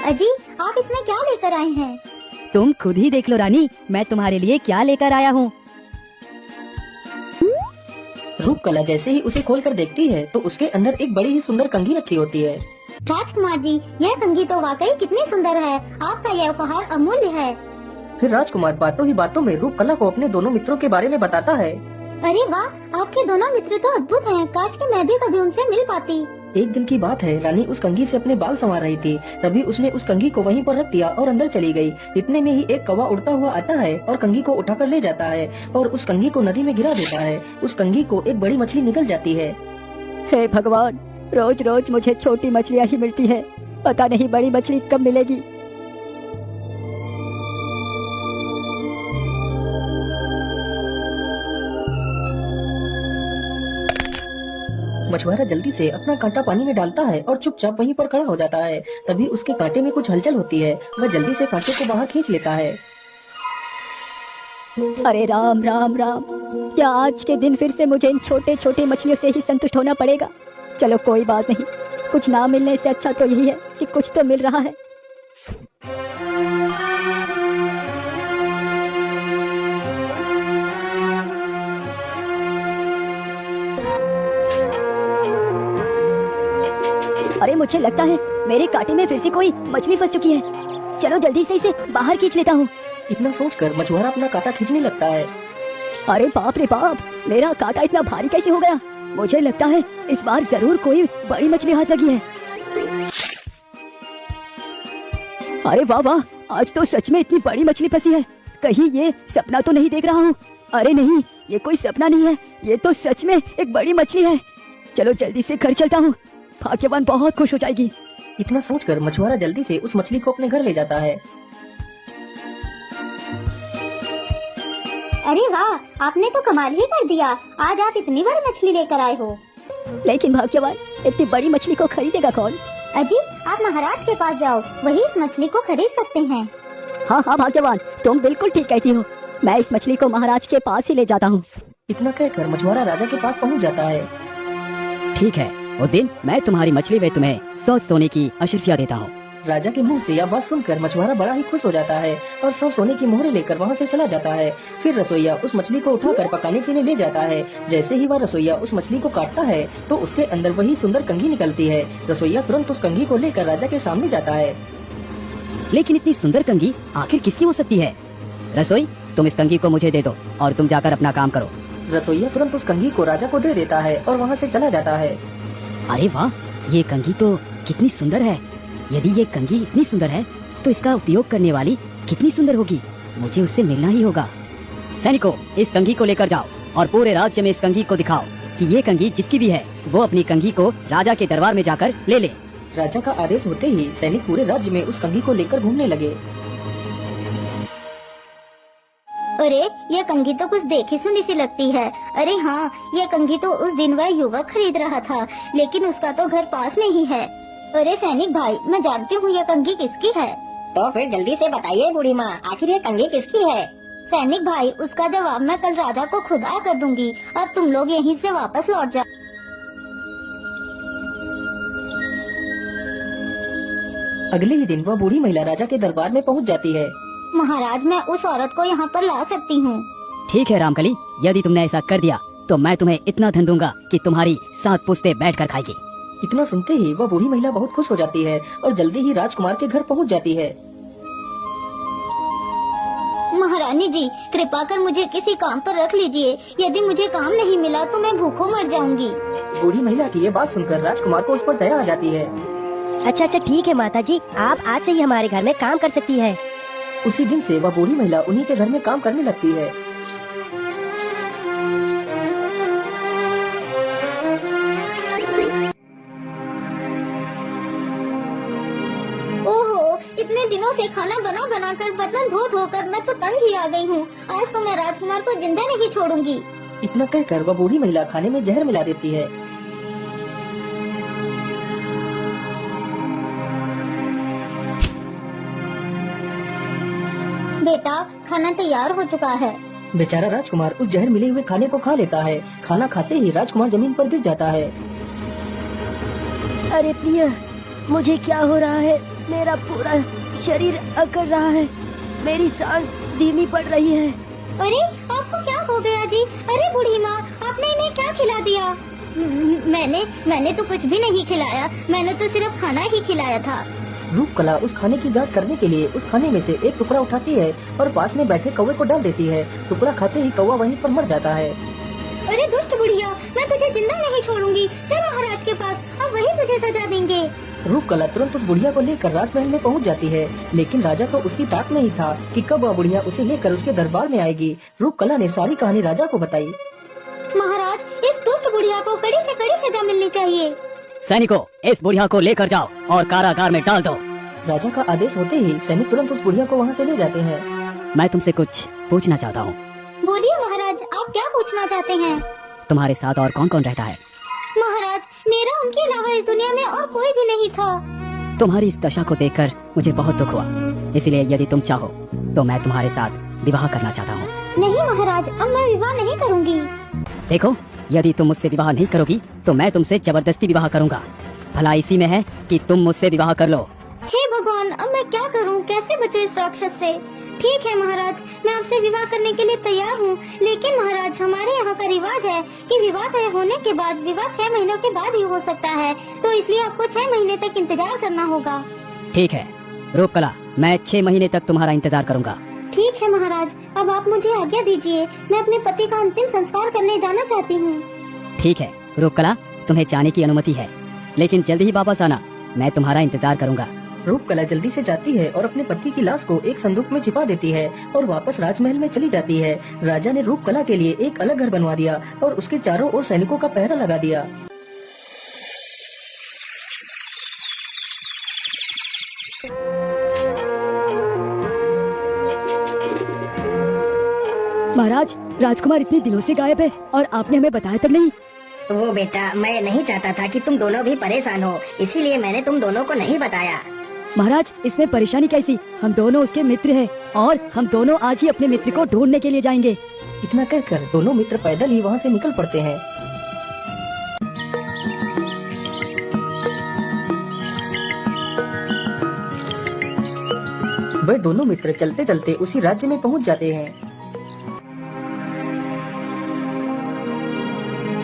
अजी, आप इसमें क्या लेकर आए हैं? तुम खुद ही देख लो रानी, मैं तुम्हारे लिए क्या लेकर आया हूँ। रूपकला जैसे ही उसे खोल कर देखती है तो उसके अंदर एक बड़ी ही सुंदर कंघी रखी होती है। राजकुमार जी, यह कंघी तो वाकई कितनी सुंदर है। आपका यह उपहार अमूल्य है। फिर राजकुमार बातों ही बातों में रूपकला को अपने दोनों मित्रों के बारे में बताता है। अरे वाह, आपके दोनों मित्र तो अद्भुत हैं। काश कि मैं भी कभी उनसे मिल पाती। एक दिन की बात है, रानी उस कंघी से अपने बाल संवार रही थी। तभी उसने उस कंघी को वहीं पर रख दिया और अंदर चली गई। इतने में ही एक कौवा उड़ता हुआ आता है और कंघी को उठाकर ले जाता है और उस कंघी को नदी में गिरा देता है। उस कंघी को एक बड़ी मछली निकल जाती है। हे भगवान, रोज रोज मुझे छोटी मछलियाँ ही मिलती है, पता नहीं बड़ी मछली कब मिलेगी। मछुआरा जल्दी से अपना कांटा पानी में डालता है और चुपचाप वहीं पर खड़ा हो जाता है। तभी उसके कांटे में कुछ हलचल होती है। वह जल्दी से कांटे को बाहर खींच लेता है। अरे राम राम राम, क्या आज के दिन फिर से मुझे इन छोटे छोटे मछलियों से ही संतुष्ट होना पड़ेगा। चलो कोई बात नहीं, कुछ ना मिलने से अच्छा तो यही है कि कुछ तो मिल रहा है। अरे मुझे लगता है मेरे कांटे में फिर से कोई मछली फंस चुकी है। चलो जल्दी से इसे बाहर खींच लेता हूँ। इतना सोचकर मछुआरा अपना कांटा खींचने लगता है। अरे बाप रे बाप, मेरा कांटा इतना भारी कैसे हो गया। मुझे लगता है इस बार जरूर कोई बड़ी मछली हाथ लगी है। अरे वाह वाह, आज तो सच में इतनी बड़ी मछली फंसी है। कहीं ये सपना तो नहीं देख रहा हूँ। अरे नहीं, ये कोई सपना नहीं है, ये तो सच में एक बड़ी मछली है। चलो जल्दी से घर चलता हूँ, भाग्यवान बहुत खुश हो जाएगी। इतना सोचकर मछुआरा जल्दी से उस मछली को अपने घर ले जाता है। अरे वाह, आपने तो कमाल ही कर दिया। आज आप इतनी बड़ी मछली लेकर आए हो। लेकिन भाग्यवान, इतनी बड़ी मछली को खरीदेगा कौन? अजी, आप महाराज के पास जाओ, वही इस मछली को खरीद सकते हैं। हाँ हाँ भाग्यवान, तुम बिल्कुल ठीक कहती हो। मैं इस मछली को महाराज के पास ही ले जाता हूँ। इतना कहकर मछुआरा राजा के पास पहुँच जाता है। ठीक है, वो दिन मैं तुम्हारी मछली में तुम्हें 100 सोने की अशर्फिया देता हूँ। राजा के मुंह से यह बात सुनकर मछुआरा बड़ा ही खुश हो जाता है और 100 सोने की मोहरें लेकर वहाँ से चला जाता है। फिर रसोइया उस मछली को उठाकर पकाने के लिए ले जाता है। जैसे ही वह रसोइया उस मछली को काटता है तो उसके अंदर वही सुंदर कंघी निकलती है। रसोइया तुरंत उस कंघी को लेकर राजा के सामने जाता है। लेकिन इतनी सुंदर कंघी आखिर किसकी हो सकती है? रसोई, तुम इस कंघी को मुझे दे दो और तुम जाकर अपना काम करो। रसोइया तुरंत उस कंघी को राजा को दे देता है और वहाँ से चला जाता है। अरे वाह, ये कंघी तो कितनी सुंदर है। यदि ये कंघी इतनी सुंदर है तो इसका उपयोग करने वाली कितनी सुंदर होगी। मुझे उससे मिलना ही होगा। सैनिकों, इस कंघी को लेकर जाओ और पूरे राज्य में इस कंघी को दिखाओ कि ये कंघी जिसकी भी है वो अपनी कंघी को राजा के दरबार में जाकर ले ले। राजा का आदेश होते ही सैनिक पूरे राज्य में उस कंघी को लेकर घूमने लगे। अरे, यह कंघी तो कुछ देखी सुनी सी लगती है। अरे हाँ, यह कंघी तो उस दिन वह युवक खरीद रहा था, लेकिन उसका तो घर पास में ही है। अरे सैनिक भाई, मैं जानती हूँ यह कंघी किसकी है। तो फिर जल्दी से बताइए बूढ़ी माँ, आखिर ये कंघी किसकी है? सैनिक भाई, उसका जवाब मैं कल राजा को खुद आकर दूंगी और तुम लोग यहीं से वापस लौट जाओ। अगले ही दिन वह बूढ़ी महिला राजा के दरबार में पहुँच जाती है। महाराज, मैं उस औरत को यहाँ पर ला सकती हूँ। ठीक है रामकली, यदि तुमने ऐसा कर दिया तो मैं तुम्हें इतना धन दूंगा कि तुम्हारी 7 पुश्तें बैठकर खाएगी। इतना सुनते ही वह बूढ़ी महिला बहुत खुश हो जाती है और जल्दी ही राजकुमार के घर पहुंच जाती है। महारानी जी, कृपा कर मुझे किसी काम पर रख लीजिए। यदि मुझे काम नहीं मिला तो मैं भूखों मर जाऊंगी। बूढ़ी महिला की ये बात सुनकर राजकुमार को उस पर दया आ जाती है। अच्छा अच्छा ठीक है माता जी, आप आज से ही हमारे घर में काम कर सकती हैं। उसी दिन से वह बूढ़ी महिला उन्हीं के घर में काम करने लगती है। ओहो, इतने दिनों से खाना बना बना कर बर्तन धो धो कर मैं तो तंग ही आ गई हूँ। आज तो मैं राजकुमार को जिंदा नहीं छोड़ूंगी। इतना कहकर वह बूढ़ी महिला खाने में जहर मिला देती है। बेटा, खाना तैयार हो चुका है। बेचारा राजकुमार उस जहर मिले हुए खाने को खा लेता है। खाना खाते ही राजकुमार जमीन पर गिर जाता है। अरे प्रिय, मुझे क्या हो रहा है? मेरा पूरा शरीर अकड़ रहा है, मेरी सांस धीमी पड़ रही है। अरे आपको क्या हो गया जी? अरे बूढ़ी माँ, आपने इन्हें क्या खिला दिया? मैंने तो कुछ भी नहीं खिलाया, मैंने तो सिर्फ खाना ही खिलाया था। रूपकला उस खाने की जांच करने के लिए उस खाने में से एक टुकड़ा उठाती है और पास में बैठे कौवे को डाल देती है। टुकड़ा खाते ही कौवा वहीं पर मर जाता है। अरे दुष्ट बुढ़िया, मैं तुझे जिंदा नहीं छोड़ूंगी। चल महाराज के पास, अब वही तुझे सजा देंगे। रूपकला तुरंत उस बुढ़िया को लेकर राजमहल में पहुंच जाती है, लेकिन राजा को उसकी ताक में ही था कि कब वह बुढ़िया उसे लेकर उसके दरबार में आएगी। रूपकला ने सारी कहानी राजा को बताई। महाराज, इस दुष्ट बुढ़िया को कड़ी से कड़ी सजा मिलनी चाहिए। सैनिकों, इस बुढ़िया को लेकर जाओ और कारागार में डाल दो। राजा का आदेश होते ही सैनिक तुरंत उस बुढ़िया को वहाँ से ले जाते हैं। मैं तुमसे कुछ पूछना चाहता हूँ। बोलिए महाराज, आप क्या पूछना चाहते हैं? तुम्हारे साथ और कौन कौन रहता है? महाराज, मेरा उनके अलावा इस दुनिया में और कोई भी नहीं था। तुम्हारी इस दशा को देखकर मुझे बहुत दुख हुआ, इसलिए यदि तुम चाहो तो मैं तुम्हारे साथ विवाह करना चाहता हूँ। नहीं महाराज, अब मैं विवाह नहीं करूँगी। देखो, यदि तुम मुझसे विवाह नहीं करोगी तो मैं तुमसे जबरदस्ती विवाह करूँगा। भला इसी में है कि तुम मुझसे विवाह कर लो। हे भगवान, अब मैं क्या करूं? कैसे बचूं इस राक्षस से? ठीक है महाराज, मैं आपसे विवाह करने के लिए तैयार हूं, लेकिन महाराज हमारे यहाँ का रिवाज है कि विवाह तय होने के बाद विवाह 6 महीनों के बाद ही हो सकता है, तो इसलिए आपको 6 महीने तक इंतजार करना होगा। ठीक है रूपकला, मैं 6 महीने तक तुम्हारा इंतजार करूँगा। ठीक है महाराज, अब आप मुझे आज्ञा दीजिए, मैं अपने पति का अंतिम संस्कार करने जाना चाहती हूँ। ठीक है रूपकला, तुम्हें जाने की अनुमति है, लेकिन जल्दी ही वापस आना, मैं तुम्हारा इंतजार करूँगा। रूपकला जल्दी से जाती है और अपने पति की लाश को एक संदूक में छिपा देती है और वापस राजमहल में चली जाती है। राजा ने रूपकला के लिए एक अलग घर बनवा दिया और उसके चारों ओर सैनिकों का पहरा लगा दिया। महाराज, राजकुमार इतने दिनों से गायब है और आपने हमें बताया तक नहीं। वो बेटा, मैं नहीं चाहता था कि तुम दोनों भी परेशान हो, इसीलिए मैंने तुम दोनों को नहीं बताया। महाराज, इसमें परेशानी कैसी? हम दोनों उसके मित्र हैं और हम दोनों आज ही अपने मित्र को ढूंढने के लिए जाएंगे। इतना कहकर दोनों मित्र पैदल ही वहाँ से निकल पड़ते हैं। वे दोनों मित्र चलते चलते उसी राज्य में पहुँच जाते हैं।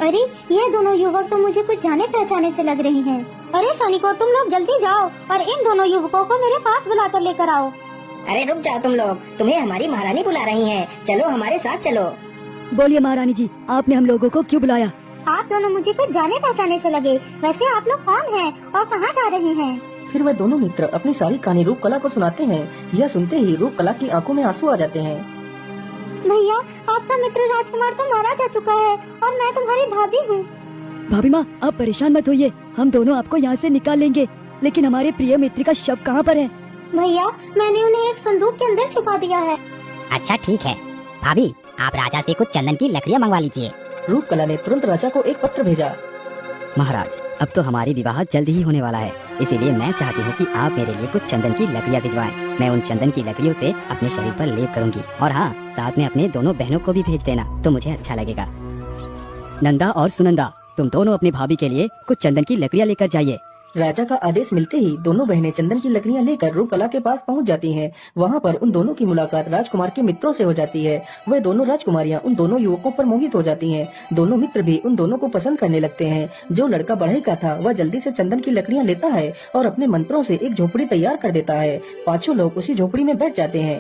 अरे ये दोनों युवक तो मुझे कुछ जाने पहचाने से लग रही हैं। अरे सैनिकों, तुम लोग जल्दी जाओ और इन दोनों युवकों को मेरे पास बुला कर लेकर आओ। अरे रुक जाओ तुम लोग, तुम्हें हमारी महारानी बुला रही हैं, चलो हमारे साथ चलो। बोलिए महारानी जी, आपने हम लोगों को क्यों बुलाया? आप दोनों मुझे कुछ जाने पहचाने से लगे। वैसे आप लोग कौन हैं और कहाँ जा रहे हैं? फिर वह दोनों मित्र अपनी सारी कहानी रूपकला को सुनाते हैं। यह सुनते ही रूपकला की आंखों में आंसू आ जाते हैं। भैया, आपका मित्र राजकुमार तो मारा जा चुका है और मैं तुम्हारी भाभी हूँ। भाभी माँ, आप परेशान मत होइए, हम दोनों आपको यहाँ से निकाल लेंगे, लेकिन हमारे प्रिय मित्र का शव कहाँ पर है? भैया, मैंने उन्हें एक संदूक के अंदर छिपा दिया है। अच्छा ठीक है भाभी, आप राजा से कुछ चंदन की लकड़ियाँ मंगवा लीजिए। रूपकला ने तुरंत राजा को एक पत्र भेजा। महाराज, अब तो हमारी विवाह जल्द ही होने वाला है, इसीलिए मैं चाहती हूँ कि आप मेरे लिए कुछ चंदन की लकड़ियाँ भिजवाएं। मैं उन चंदन की लकड़ियों से अपने शरीर पर लेप करूंगी और हाँ, साथ में अपने दोनों बहनों को भी भेज देना, तो मुझे अच्छा लगेगा। नंदा और सुनंदा, तुम दोनों अपनी भाभी के लिए कुछ चंदन की लकड़ियाँ लेकर जाइए। राजा का आदेश मिलते ही दोनों बहनें चंदन की लकड़ियां लेकर रूपकला के पास पहुंच जाती हैं। वहां पर उन दोनों की मुलाकात राजकुमार के मित्रों से हो जाती है। वह दोनों राजकुमारियां उन दोनों युवकों पर मोहित हो जाती हैं। दोनों मित्र भी उन दोनों को पसंद करने लगते हैं। जो लड़का बढ़ई का था वह जल्दी से चंदन की लकड़ियां लेता है और अपने मंत्रों से एक झोपड़ी तैयार कर देता है। पांचों लोग उसी झोपड़ी में बैठ जाते हैं।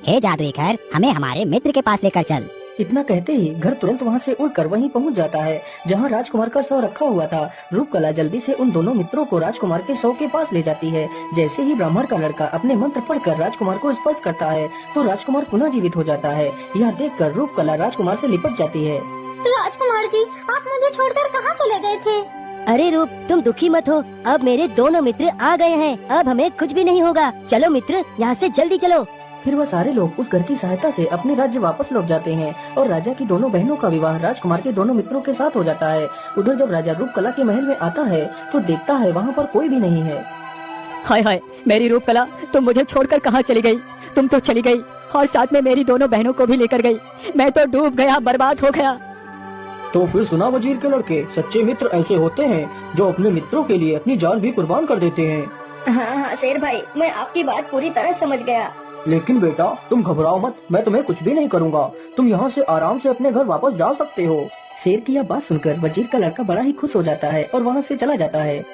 हे जादूगर, हमें हमारे मित्र के पास लेकर चल। इतना कहते ही घर तुरंत वहां से उड़कर वहीं पहुंच जाता है जहां राजकुमार का शव रखा हुआ था। रूपकला जल्दी से उन दोनों मित्रों को राजकुमार के शव के पास ले जाती है। जैसे ही ब्राह्मण का लड़का अपने मंत्र पढ़कर राजकुमार को स्पर्श करता है तो राजकुमार पुनः जीवित हो जाता है। यह देखकर रूपकला राजकुमार से लिपट जाती है। राजकुमार जी, आप मुझे छोड़कर कहाँ चले गए थे? अरे रूप, तुम दुखी मत हो, अब मेरे दोनों मित्र आ गए हैं, अब हमें कुछ भी नहीं होगा। चलो मित्र, यहाँ से जल्दी चलो। फिर वह सारे लोग उस घर की सहायता से अपने राज्य वापस लौट जाते हैं और राजा की दोनों बहनों का विवाह राजकुमार के दोनों मित्रों के साथ हो जाता है। उधर जब राजा रूपकला के महल में आता है तो देखता है वहाँ पर कोई भी नहीं है। हाय हाय, मेरी रूपकला, तुम मुझे छोड़कर कहाँ चली गई? तुम तो चली गई और साथ में मेरी दोनों बहनों को भी लेकर गई। मैं तो डूब गया, बर्बाद हो गया। तो फिर सुना वजीर के लड़के, सच्चे मित्र ऐसे होते हैं जो अपने मित्रों के लिए अपनी जान भी कुर्बान कर देते हैं। हाँ हाँ शेर भाई, मैं आपकी बात पूरी तरह समझ गया। लेकिन बेटा तुम घबराओ मत, मैं तुम्हें कुछ भी नहीं करूँगा। तुम यहाँ से आराम से अपने घर वापस जा सकते हो। शेर की यह बात सुनकर वजीर का लड़का बड़ा ही खुश हो जाता है और वहाँ से चला जाता है।